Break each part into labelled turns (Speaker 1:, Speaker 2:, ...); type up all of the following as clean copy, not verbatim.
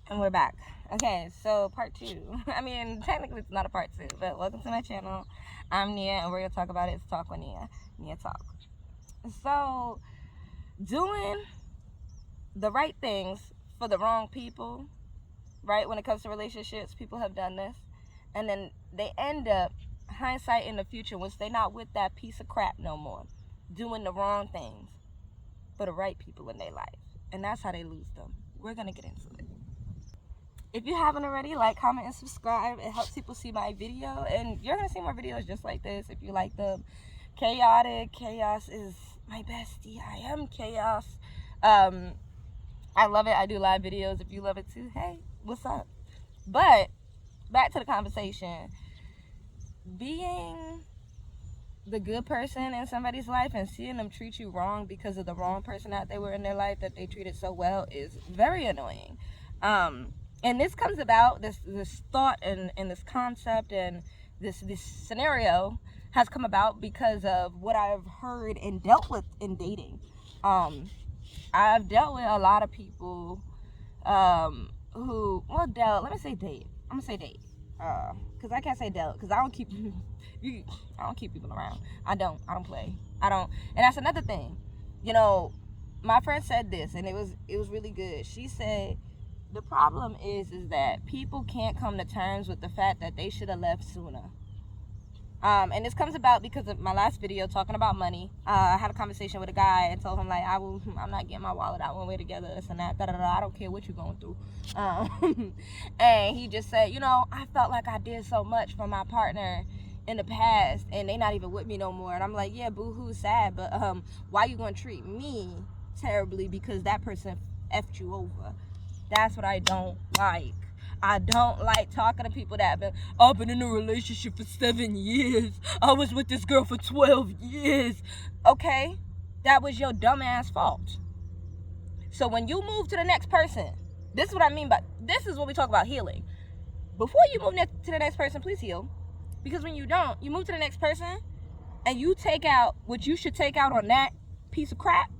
Speaker 1: And we're back. Okay, so part two. I mean, technically it's not a part two, but welcome to my channel. I'm Nia, and we're gonna talk about It's Talk with Nia. Nia Talk. So, doing the right things for the wrong people, right? When it comes to relationships, people have done this, and then they end up hindsight in the future once they're not with that piece of crap no more, doing the wrong things for the right people in their life, and that's how they lose them. We're gonna get into it. If you haven't already, like, comment, and subscribe. It helps people see my video, and you're gonna see more videos just like this if you like them. Chaotic. Chaos is my bestie. I am chaos. I love it. I do live videos. If you love it too, hey, what's up? But back to the conversation. Being the good person in somebody's life and seeing them treat you wrong because of the wrong person that they were in their life that they treated so well is very annoying. And this comes about, this thought and this concept and this scenario has come about because of what I've heard and dealt with in dating. I've dealt with a lot of people who, well, let me say date. I'm gonna say date. Cause I can't say dealt, cause I don't keep I don't keep people around. I don't play. And that's another thing. You know, my friend said this, and it was really good. She said, the problem is that people can't come to terms with the fact that they should have left sooner. And this comes about because of my last video talking about money. I had a conversation with a guy and told him, like, I'm not getting my wallet out when we're together, this and that, I don't care what you're going through. And he just said, I felt like I did so much for my partner in the past, and they not even with me no more. And I'm like, yeah, boo-hoo, sad, but why you gonna treat me terribly because that person effed you over? That's what I don't like. I don't like talking to people that I've been in a relationship for 7 years. I was with this girl for 12 years. Okay, that was your dumbass fault. So when you move to the next person, this is what I mean by, this is what we talk about healing. Before you move to the next person, please heal. Because when you don't, you move to the next person and you take out what you should take out on that piece of crap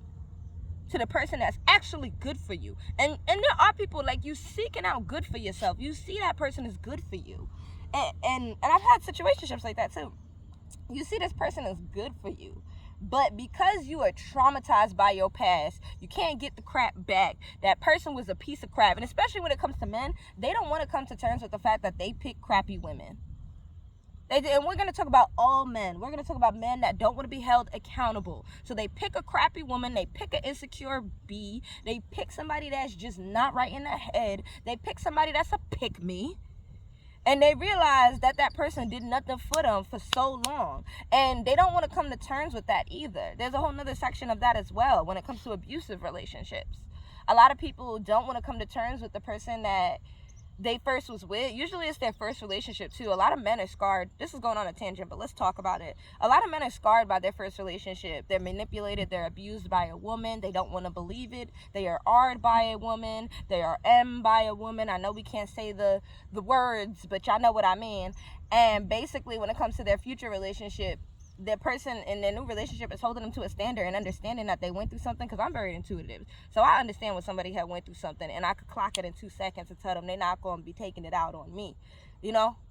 Speaker 1: to the person that's actually good for you. And there are people, like, you seeking out good for yourself. You see that person is good for you. And I've had situationships like that too. You see this person is good for you, but because you are traumatized by your past, you can't get the crap back. That person was a piece of crap. And especially when it comes to men, they don't want to come to terms with the fact that they pick crappy women. And we're going to talk about all men. We're going to talk about men that don't want to be held accountable. So they pick a crappy woman. They pick an insecure B. They pick somebody that's just not right in the head. They pick somebody that's a pick-me. And they realize that that person did nothing for them for so long. And they don't want to come to terms with that either. There's a whole nother section of that as well when it comes to abusive relationships. A lot of people don't want to come to terms with the person that they first was with. Usually it's their first relationship too. A lot of men are scarred. This is going on a tangent, but let's talk about it. A lot of men are scarred by their first relationship. They're manipulated. They're abused by a woman. They don't want to believe it. They are R'd by a woman. They are M by a woman. I know we can't say the words, but y'all know what I mean. And basically when it comes to their future relationship, the person in their new relationship is holding them to a standard and understanding that they went through something, because I'm very intuitive. So I understand when somebody had went through something, and I could clock it in 2 seconds and tell them they're not going to be taking it out on me.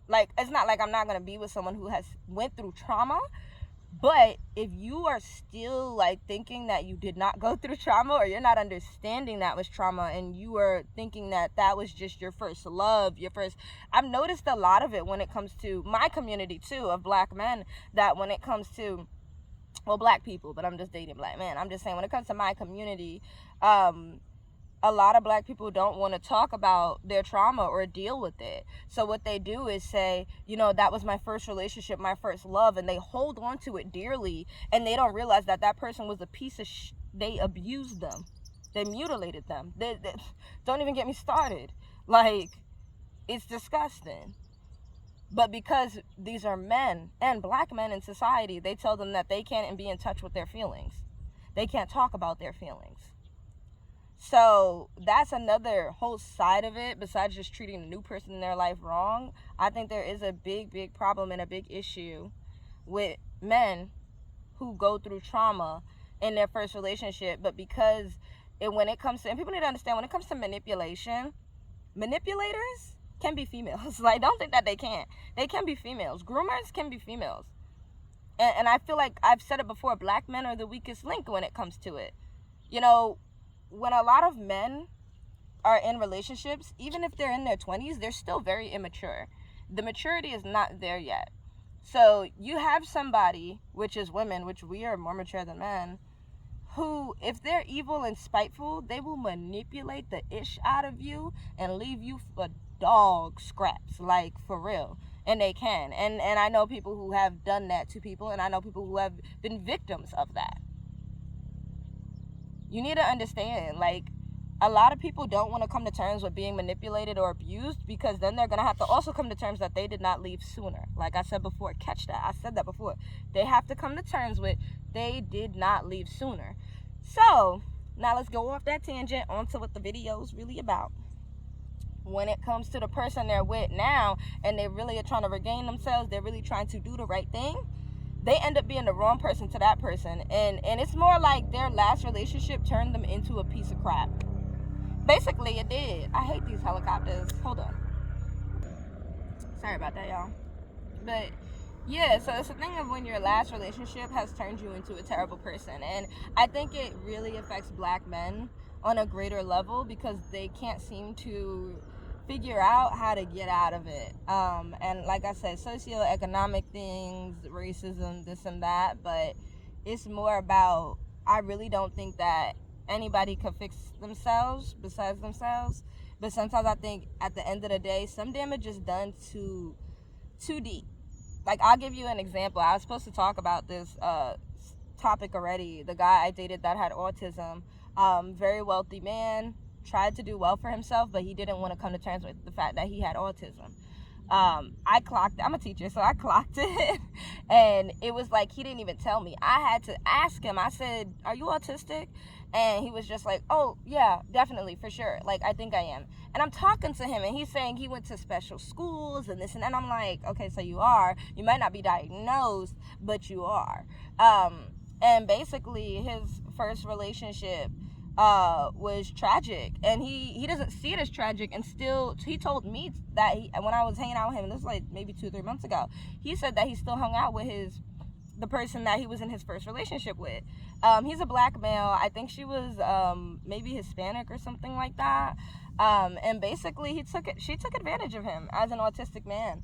Speaker 1: Like, it's not like I'm not going to be with someone who has went through trauma. But if you are still, like, thinking that you did not go through trauma, or you're not understanding that was trauma, and you are thinking that that was just your first love, I've noticed a lot of it when it comes to my community too, of black men, that when it comes to, well, black people, but I'm just dating black men. I'm just saying, when it comes to my community, a lot of black people don't want to talk about their trauma or deal with it. So what they do is say, that was my first relationship, my first love, and they hold on to it dearly, and they don't realize that that person was a piece of they abused them. They mutilated them. They don't even get me started. Like, it's disgusting. But because these are men, and black men in society, they tell them that they can't be in touch with their feelings. They can't talk about their feelings. So that's another whole side of it, besides just treating a new person in their life wrong. I think there is a big problem and a big issue with men who go through trauma in their first relationship. But because when it comes to, and people need to understand, when it comes to manipulation, Manipulators can be females. Like, don't think that they can't. They can be females. Groomers can be females. And I feel like I've said it before, black men are the weakest link when it comes to it. You know, when a lot of men are in relationships, even if they're in their 20s, they're still very immature. The maturity is not there yet. So you have somebody, which is women, which we are more mature than men, who, if they're evil and spiteful, they will manipulate the ish out of you and leave you for dog scraps, like, for real. And they can. And I know people who have done that to people, and I know people who have been victims of that. You need to understand, like, a lot of people don't want to come to terms with being manipulated or abused, because then they're going to have to also come to terms that they did not leave sooner. Like I said before, catch that. I said that before. They have to come to terms with they did not leave sooner. So, now let's go off that tangent onto what the video is really about. When it comes to the person they're with now, and they really are trying to regain themselves, they're really trying to do the right thing, they end up being the wrong person to that person. And it's more like their last relationship turned them into a piece of crap. Basically, it did. I hate these helicopters. Hold on. Sorry about that, y'all. But yeah, so it's a thing of when your last relationship has turned you into a terrible person. And I think it really affects black men on a greater level, because they can't seem to figure out how to get out of it. And like I said, socioeconomic things, racism, this and that, but it's more about, I really don't think that anybody could fix themselves besides themselves. But sometimes I think at the end of the day, some damage is done too deep. Like, I'll give you an example. I was supposed to talk about this topic already. The guy I dated that had autism, very wealthy man, tried to do well for himself, but he didn't want to come to terms with the fact that he had autism. I clocked it. I'm a teacher, so I clocked it. And it was like, he didn't even tell me. I had to ask him. I said, "Are you autistic?" And he was just like, "Oh, yeah, definitely, for sure. Like, I think I am." And I'm talking to him, and he's saying he went to special schools and this and that. And I'm like, okay, so you are. You might not be diagnosed, but you are. And basically, his first relationship was tragic, and he doesn't see it as tragic. And still, he told me that when I was hanging out with him, this was like maybe 2 or 3 months ago, he said that he still hung out with the person that he was in his first relationship with. He's a black male. I think she was maybe Hispanic or something like that. And basically she took advantage of him as an autistic man.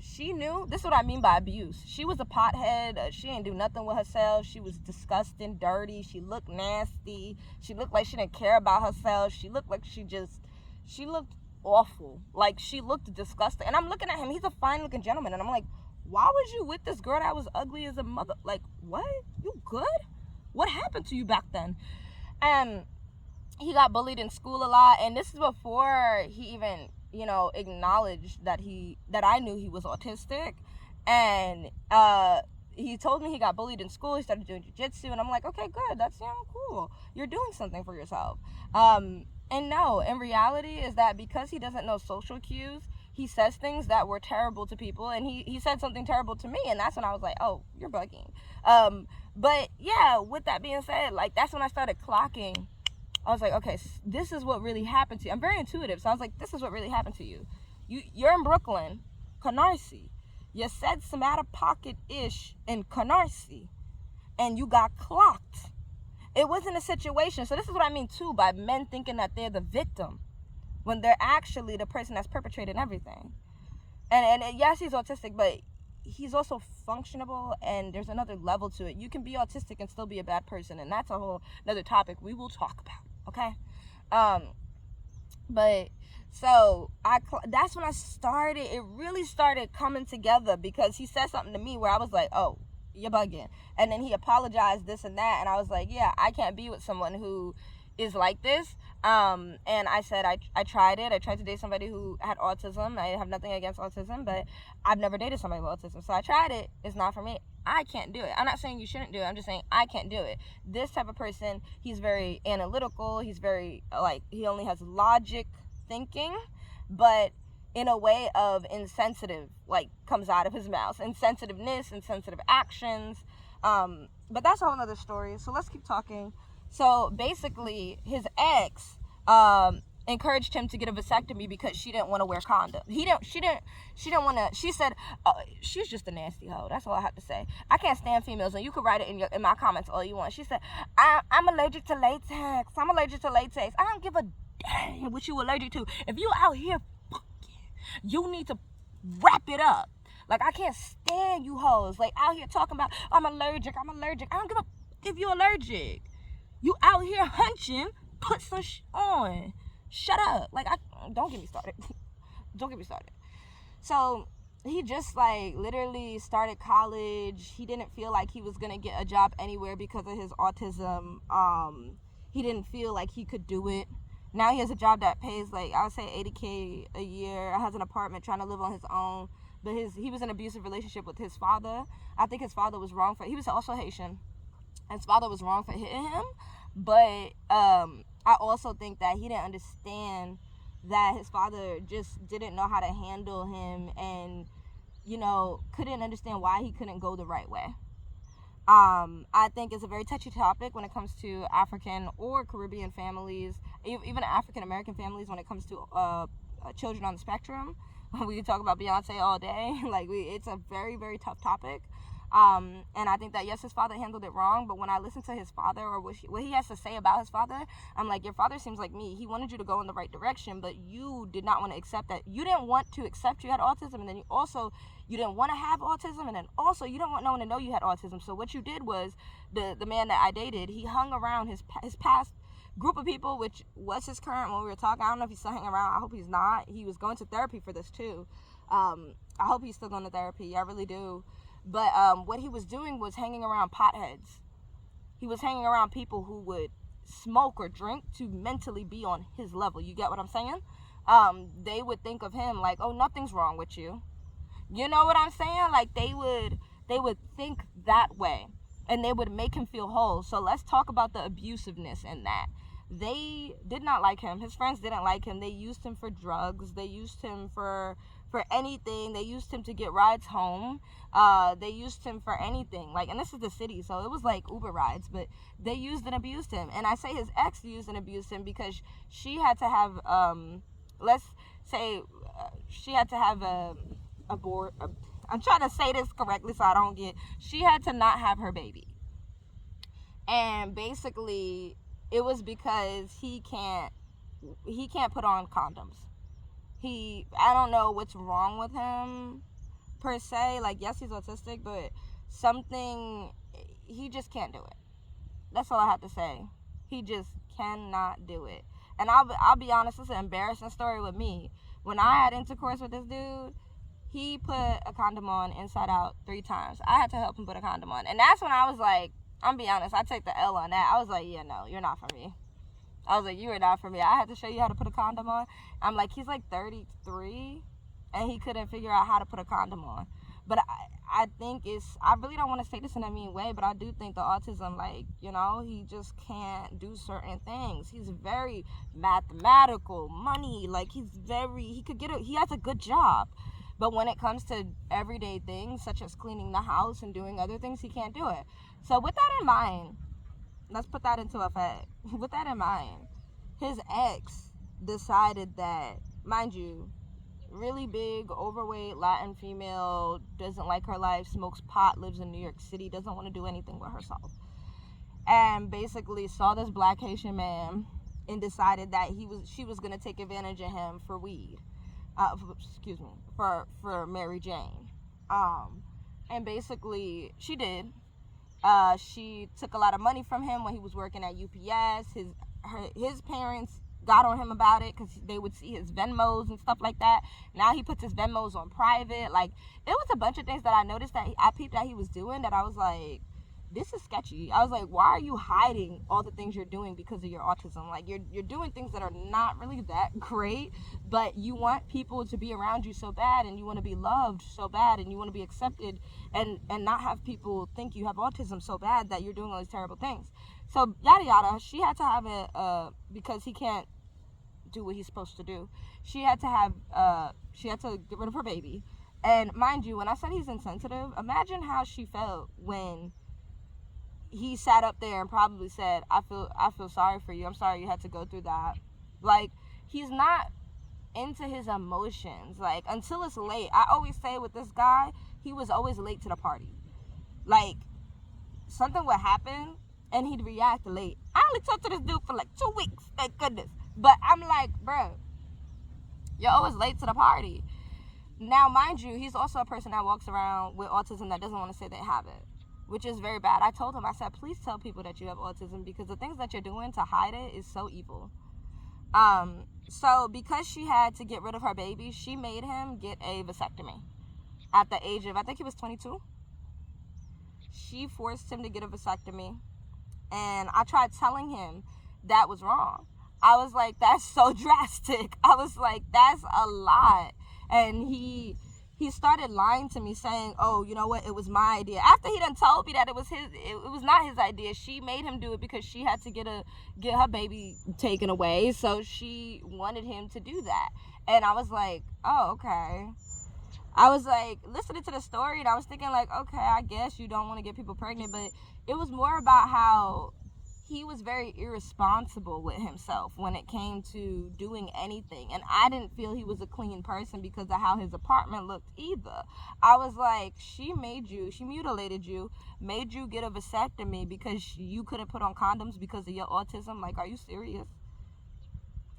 Speaker 1: She knew, this is what I mean by abuse. She was a pothead. She didn't do nothing with herself. She was disgusting, dirty. She looked nasty. She looked like she didn't care about herself. She looked like she looked awful. Like, she looked disgusting. And I'm looking at him. He's a fine looking gentleman. And I'm like, why was you with this girl that was ugly as a mother? Like, what? You good? What happened to you back then? And he got bullied in school a lot. And this is before he even, acknowledged that I knew he was autistic. And he told me he got bullied in school. He started doing jiu-jitsu. And I'm like, okay, good. That's cool. You're doing something for yourself. And no, in reality is that because he doesn't know social cues, he says things that were terrible to people, and he said something terrible to me, and that's when I was like, oh, you're bugging. But yeah, with that being said, like, that's when I started clocking. I was like, okay, this is what really happened to you. I'm very intuitive, so I was like, this is what really happened to you. You're in Brooklyn, Canarsie. You said some out-of-pocket-ish in Canarsie, and you got clocked. It wasn't a situation. So this is what I mean, too, by men thinking that they're the victim, when they're actually the person that's perpetrated everything. And yes, he's autistic, but he's also functionable, and there's another level to it. You can be autistic and still be a bad person, and that's a whole another topic we will talk about, okay? But so that's when it really started coming together, because he said something to me where I was like, oh, you're bugging. And then he apologized, this and that, and I was like, yeah, I can't be with someone who is like this. And I said, I tried it. I tried to date somebody who had autism. I have nothing against autism, but I've never dated somebody with autism. So I tried it. It's not for me. I can't do it. I'm not saying you shouldn't do it. I'm just saying I can't do it. This type of person, he's very analytical. He's very, he only has logic thinking, but in a way of insensitive, comes out of his mouth. Insensitiveness, insensitive actions. But that's a whole other story. So let's keep talking. So basically, his ex, encouraged him to get a vasectomy because she didn't want to wear condom. She didn't want to. She said, she's just a nasty hoe. That's all I have to say. I can't stand females, and you can write it in my comments all you want. She said, I'm allergic to latex. I'm allergic to latex. I don't give a damn what you allergic to. If you out here fucking, you need to wrap it up. Like, I can't stand you hoes. Like, out here talking about, I'm allergic. I don't give a if you're allergic. You out here hunching, put some on. Shut up. Like, don't get me started. Don't get me started. So he just like literally started college. He didn't feel like he was gonna get a job anywhere because of his autism. He didn't feel like he could do it. Now he has a job that pays like, I would say $80K a year. Has an apartment, trying to live on his own. But he was in an abusive relationship with his father. I think his father was wrong he was also Haitian. His father was wrong for hitting him. But I also think that he didn't understand that his father just didn't know how to handle him, and, you know, couldn't understand why he couldn't go the right way. I think it's a very touchy topic when it comes to African or Caribbean families, even African American families, when it comes to children on the spectrum. We could talk about Beyonce all day. It's a very, very tough topic. And I think that, yes, his father handled it wrong, but when I listen to his father or what he has to say about his father, I'm like, your father seems like me. He wanted you to go in the right direction, but you did not want to accept that. You didn't want to accept you had autism, and then you didn't want to have autism, and then also you didn't want no one to know you had autism. So what you did was, the man that I dated, he hung around his past group of people, which was his current when we were talking. I don't know if he's still hanging around. I hope he's not. He was going to therapy for this too. I hope he's still going to therapy. I really do. But what he was doing was hanging around potheads. He was hanging around people who would smoke or drink to mentally be on his level. You get what I'm saying? They would think of him like, oh, nothing's wrong with you. You know what I'm saying? Like, they would think that way, and they would make him feel whole. So let's talk about the abusiveness in that. They did not like him. His friends didn't like him. They used him for drugs. They used him for anything. They used him to get rides home. They used him for anything. Like, and this is the city, so it was like Uber rides, but they used and abused him. And I say his ex used and abused him because she had to have, she had to have I'm trying to say this correctly so I don't she had to not have her baby. And basically, it was because he can't put on condoms. I don't know what's wrong with him per se. Like, yes, he's autistic, but he just can't do it. That's all I have to say. He just cannot do it. And I'll be honest, it's an embarrassing story with me. When I had intercourse with this dude, he put a condom on inside out 3 times. I had to help him put a condom on. And that's when I was like, I'm be honest, I take the L on that. I was like, yeah, no, you're not for me. I was like, you are not for me. I had to show you how to put a condom on. I'm like, he's like 33, and he couldn't figure out how to put a condom on. But I think I really don't want to say this in a mean way, but I do think the autism, like, you know, he just can't do certain things. He's very mathematical, money, like, he has a good job. But when it comes to everyday things, such as cleaning the house and doing other things, he can't do it. So with that in mind, let's put that into effect. With that in mind, his ex decided that, mind you, really big, overweight, Latin female, doesn't like her life, smokes pot, lives in New York City, doesn't want to do anything with herself. And basically saw this black Haitian man and decided that she was going to take advantage of him for weed. For Mary Jane. And basically, she did. She took a lot of money from him when he was working at UPS. His parents got on him about it because they would see his Venmos and stuff like that. Now he puts his Venmos on private. Like, it was a bunch of things that I noticed that I peeped that he was doing that I was like, this is sketchy. I was like, why are you hiding all the things you're doing because of your autism? Like, you're doing things that are not really that great, but you want people to be around you so bad, and you want to be loved so bad, and you want to be accepted, and not have people think you have autism so bad that you're doing all these terrible things. So yada yada. She had to have it because he can't do what he's supposed to do. She had to get rid of her baby. And mind you, when I said he's insensitive, imagine how she felt when he sat up there and probably said, I feel sorry for you. I'm sorry you had to go through that. Like, he's not into his emotions, like, until it's late. I always say with this guy, he was always late to the party. Like, something would happen and he'd react late. I only talked to this dude for like 2 weeks, thank goodness. But I'm like, bro, you're always late to the party. Now, mind you, he's also a person that walks around with autism that doesn't want to say they have it, which is very bad. I told him, I said, please tell people that you have autism, because the things that you're doing to hide it is so evil. So because she had to get rid of her baby, she made him get a vasectomy at the age of, I think he was 22. She forced him to get a vasectomy, and I tried telling him that was wrong. I was like, that's so drastic. I was like, that's a lot. And he started lying to me, saying, oh, you know what, it was my idea. After he done told me that it was not his idea. She made him do it because she had to get her baby taken away. So she wanted him to do that. And I was like, oh, okay. I was like listening to the story, and I was thinking like, okay, I guess you don't want to get people pregnant, but it was more about how he was very irresponsible with himself when it came to doing anything. And I didn't feel he was a clean person because of how his apartment looked either. I was like, she mutilated you, made you get a vasectomy because you couldn't put on condoms because of your autism. Like, are you serious?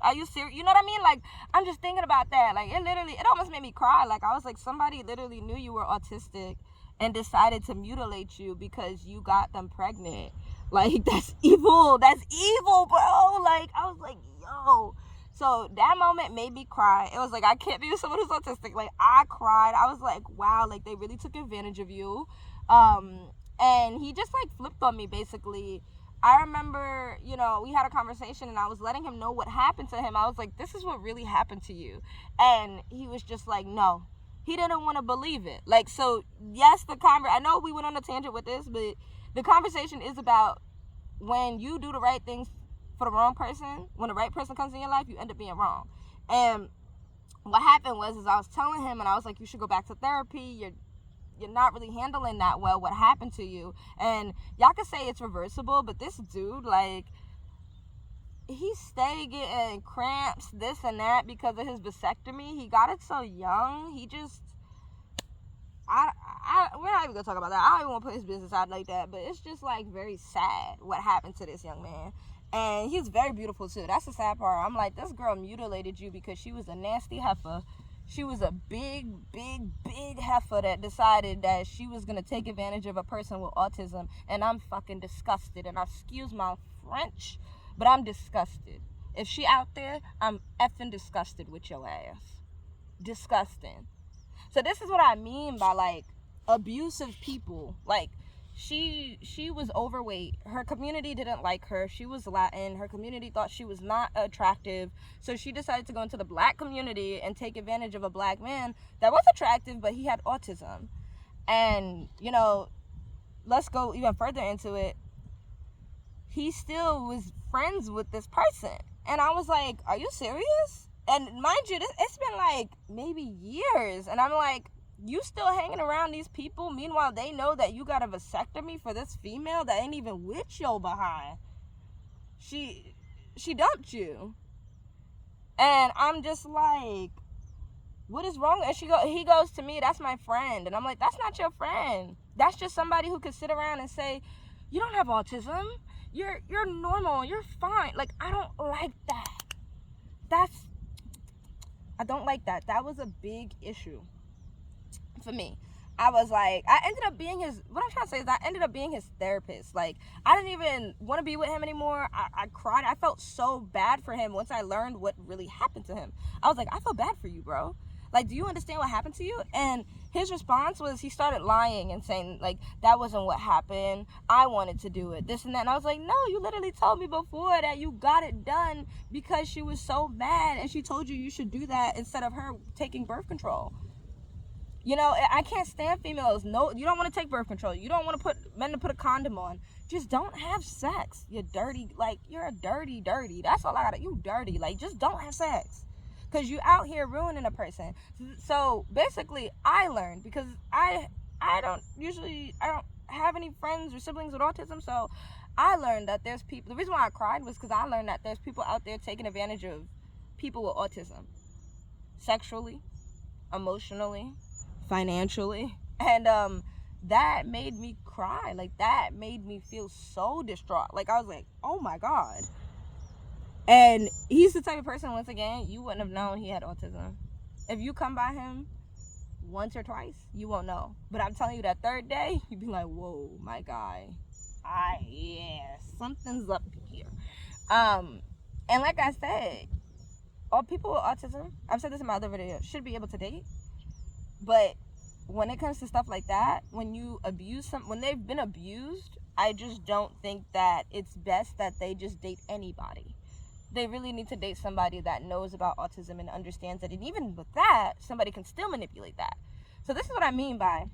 Speaker 1: Are you serious? You know what I mean? Like, I'm just thinking about that. Like, it almost made me cry. Like, I was like, somebody literally knew you were autistic and decided to mutilate you because you got them pregnant. Like, that's evil. That's evil, bro. Like, I was like, yo. So that moment made me cry. It was like, I can't be with someone who's autistic. Like, I cried. I was like, wow, like, they really took advantage of you. And he just, like, flipped on me, basically. I remember, you know, we had a conversation and I was letting him know what happened to him. I was like, this is what really happened to you. And he was just like, no. He didn't want to believe it. Like, so, yes, I know we went on a tangent with this, but the conversation is about when you do the right things for the wrong person, when the right person comes in your life, you end up being wrong. And what happened was I was telling him, and I was like, you should go back to therapy. You're not really handling that well what happened to you. And y'all can say it's reversible, but this dude, like, he stayed getting cramps, this and that, because of his vasectomy. He got it so young. He just, we're not even gonna talk about that. I don't even want to put his business out like that, but it's just like very sad what happened to this young man. And he's very beautiful too. That's the sad part. I'm like, this girl mutilated you because she was a nasty heifer. She was a big heifer that decided that she was going to take advantage of a person with autism. And I'm fucking disgusted. And excuse my French, but I'm disgusted. If she out there, I'm effing disgusted with your ass. Disgusting. So this is what I mean by, like, abusive people. Like, she was overweight. Her community didn't like her. She was Latin. Her community thought she was not attractive. So she decided to go into the black community and take advantage of a black man that was attractive, but he had autism. And, you know, let's go even further into it. He still was friends with this person. And I was like, are you serious? And mind you, it's been like maybe years. And I'm like, you still hanging around these people? Meanwhile, they know that you got a vasectomy for this female that ain't even with your behind. She dumped you. And I'm just like, what is wrong? And he goes to me, that's my friend. And I'm like, that's not your friend. That's just somebody who could sit around and say, you don't have autism. You're normal. You're fine. Like, I don't like that. I don't like that. That was a big issue for me. I was like, I ended up being his therapist. Like, I didn't even want to be with him anymore. I cried. I felt so bad for him once I learned what really happened to him. I was like, I feel bad for you, bro. Like, do you understand what happened to you? And his response was, he started lying and saying, like, that wasn't what happened. I wanted to do it, this and that. And I was like, no, you literally told me before that you got it done because she was so mad and she told you should do that instead of her taking birth control. You know, I can't stand females. No, you don't want to take birth control. You don't want men to put a condom on. Just don't have sex. You're dirty. Like, you're a dirty. That's all I got. You dirty. Like, just don't have sex. Because you out here ruining a person. So, basically, I learned. Because I don't have any friends or siblings with autism. So, I learned that there's people. The reason why I cried was because I learned that there's people out there taking advantage of people with autism, sexually, emotionally, financially, and that made me cry. Like, that made me feel so distraught. Like, I was like, oh my God. And he's the type of person, once again, you wouldn't have known he had autism. If you come by him once or twice, you won't know. But I'm telling you, that third day, you'd be like, whoa, my guy, something's up here. And like I said, all people with autism, I've said this in my other video, should be able to date. But when it comes to stuff like that, when you abuse when they've been abused, I just don't think that it's best that they just date anybody. They really need to date somebody that knows about autism and understands it. And even with that, somebody can still manipulate that. So this is what I mean by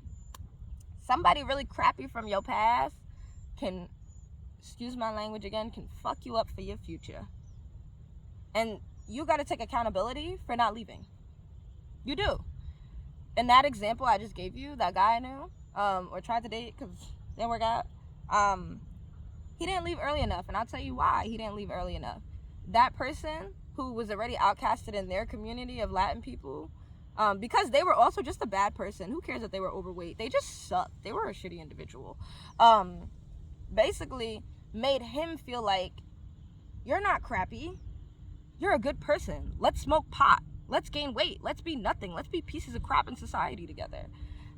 Speaker 1: somebody really crappy from your past can, excuse my language again, can fuck you up for your future. And you got to take accountability for not leaving. You do. In that example I just gave you, that guy I knew, or tried to date because it didn't work out, he didn't leave early enough. And I'll tell you why he didn't leave early enough. That person who was already outcasted in their community of Latin people, because they were also just a bad person. Who cares if they were overweight? They just sucked. They were a shitty individual. Basically made him feel like, you're not crappy. You're a good person. Let's smoke pot. Let's gain weight. Let's be nothing. Let's be pieces of crap in society together.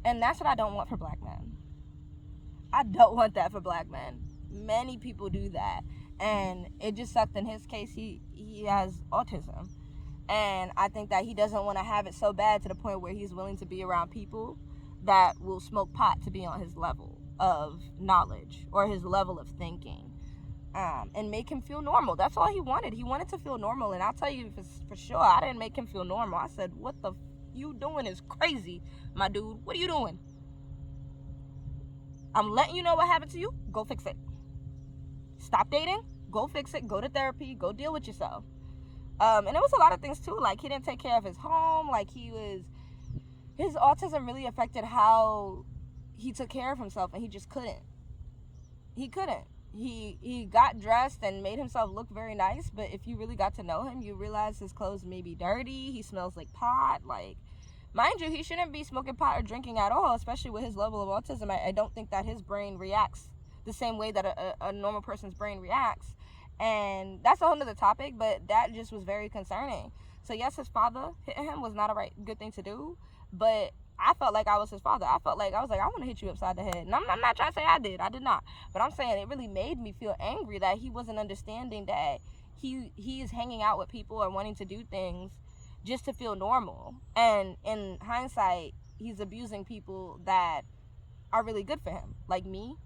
Speaker 1: And that's what I don't want for black men. I don't want that for black men. Many people do that. And it just sucked. In his case, he has autism. And I think that he doesn't want to have it so bad to the point where he's willing to be around people that will smoke pot to be on his level of knowledge or his level of thinking. And make him feel normal. That's all he wanted. He wanted to feel normal. And I'll tell you for sure, I didn't make him feel normal. I said, what the you doing is crazy, my dude. What are you doing? I'm letting you know what happened to you. Go fix it. Stop dating. Go fix it. Go to therapy. Go deal with yourself. And it was a lot of things too. Like, he didn't take care of his home. Like, his autism really affected how he took care of himself, and he just couldn't. He couldn't. He got dressed and made himself look very nice, but if you really got to know him, you realize his clothes may be dirty. He smells like pot. Like, mind you, he shouldn't be smoking pot or drinking at all, especially with his level of autism. I don't think that his brain reacts the same way that a normal person's brain reacts. And that's a whole nother topic, but that just was very concerning. So yes, his father hitting him was not a good thing to do, but I felt like I was his father. I was like, I want to hit you upside the head. And I'm not trying to say I did. I did not. But I'm saying it really made me feel angry that he wasn't understanding that he is hanging out with people or wanting to do things just to feel normal. And in hindsight, he's abusing people that are really good for him. Like me,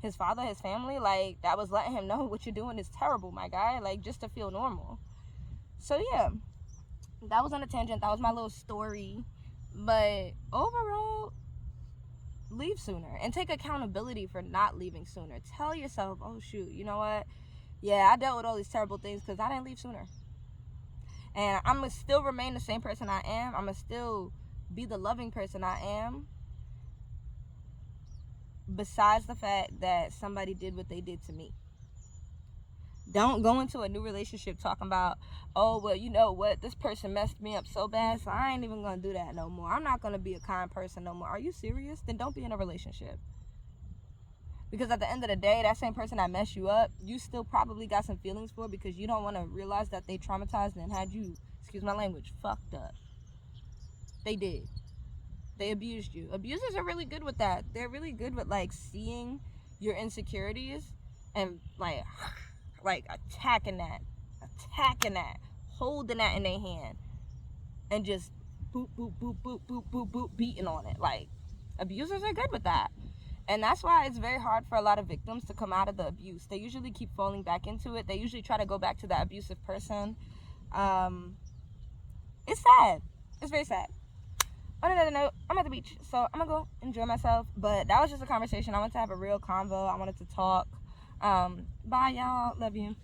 Speaker 1: his father, his family. Like, that was letting him know what you're doing is terrible, my guy. Like, just to feel normal. So yeah, that was on a tangent. That was my little story. But overall, leave sooner and take accountability for not leaving sooner. Tell yourself, oh shoot, you know what? Yeah, I dealt with all these terrible things because I didn't leave sooner. And I'm going to still remain the same person I am. I'm going to still be the loving person I am. Besides the fact that somebody did what they did to me. Don't go into a new relationship talking about, oh, well, you know what? This person messed me up so bad, so I ain't even going to do that no more. I'm not going to be a kind person no more. Are you serious? Then don't be in a relationship. Because at the end of the day, that same person that messed you up, you still probably got some feelings for because you don't want to realize that they traumatized and had you, excuse my language, fucked up. They did. They abused you. Abusers are really good with that. They're really good with, like, seeing your insecurities and, like attacking that, holding that in their hand, and just boop, boop, boop, boop, boop, boop, boop, beating on it. Like, abusers are good with that. And that's why it's very hard for a lot of victims to come out of the abuse. They usually keep falling back into it. They usually try to go back to that abusive person. It's sad. It's very sad. On another note, I'm at the beach, so I'm gonna go enjoy myself. But that was just a conversation. I wanted to have a real convo. I wanted to talk. Bye, y'all. Love you.